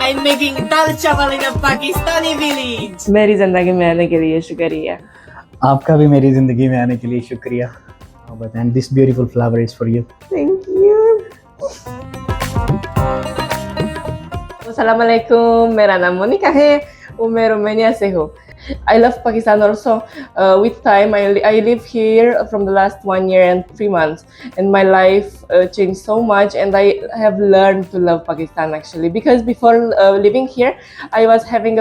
I'm making dal chawal in a Pakistani village. मेरी जिंदगी में आने के लिए शुक्रिया. आपका भी मेरी ज़िंदगी में आने के लिए शुक्रिया. And this beautiful flower is for you. Thank you. Assalamualaikum, मेरा नाम मोनिका है और मैं रोमानिया से हूँ. I love Pakistan also. With time, I live here from the last 1 year and 3 months, and my life changed so much, and I have learned to love Pakistan actually. Because before living here, I was having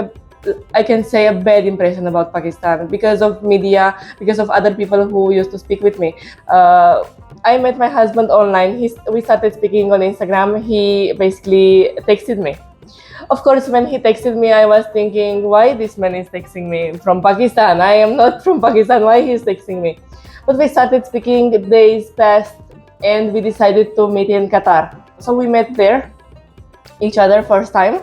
I can say a bad impression about Pakistan because of media, because of other people who used to speak with me. I met my husband online. We started speaking on Instagram. He basically texted me. Of course, when he texted me, I was thinking, why this man is texting me from Pakistan? I am not from Pakistan. Why he is texting me? But we started speaking, days passed, and we decided to meet in Qatar. So we met there, each other first time.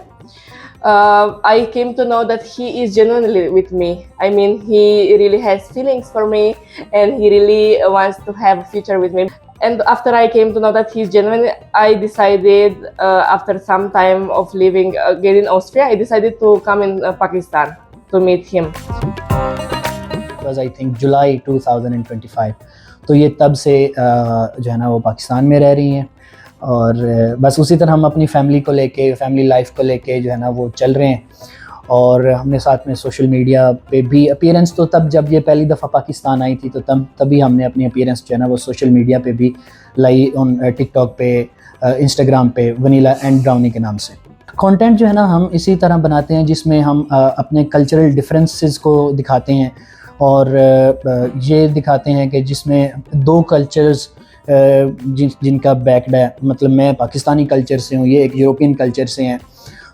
I came to know that he is genuinely with me. I mean, he really has feelings for me, and he really wants to have a future with me. And after I came to know that he's genuine, I decided, after some time of living again in Austria, I decided to come in Pakistan to meet him. It was I think July 2025. तो ये तब से जो है ना वो पाकिस्तान में रह रही हैं और बस उसी तरह हम अपनी फैमिली को लेके, फैमिली लाइफ को लेके जो है ना वो चल रहे हैं. और हमने साथ में सोशल मीडिया पे भी अपीयरेंस, तो तब जब ये पहली दफ़ा पाकिस्तान आई थी तो तभी हमने अपनी अपीयरेंस जो है ना वो सोशल मीडिया पे भी लाई, ऑन टिकटॉक पे, इंस्टाग्राम पे, वनीला एंड ब्राउनी के नाम से. कंटेंट जो है ना हम इसी तरह बनाते हैं जिसमें हम अपने कल्चरल डिफरेंसेस को दिखाते हैं और ये दिखाते हैं कि जिसमें दो कल्चर्स जिनका बैकड है, मतलब मैं पाकिस्तानी कल्चर से हूँ, ये एक यूरोपियन कल्चर से हैं,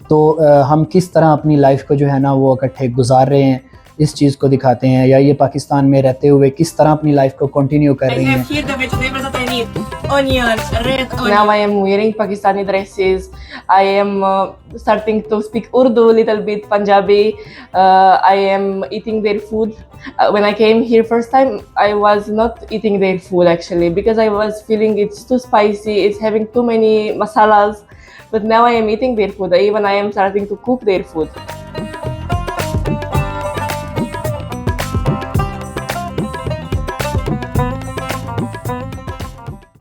तो हम किस तरह अपनी लाइफ को जो है ना वो इकट्ठे गुजार रहे हैं इस चीज़ को दिखाते हैं, या ये पाकिस्तान में रहते हुए किस तरह अपनी लाइफ को कंटिन्यू कर रही I हैं. have here the vegetables that I need. Onions, red onions. Now I am wearing Pakistani dresses. I am starting to speak Urdu, little bit Punjabi. I am eating their food. When I came here first time, I was not eating their food actually because I was feeling it's too spicy. It's having too many masalas. But now I am eating their food. Even I am starting to cook their food.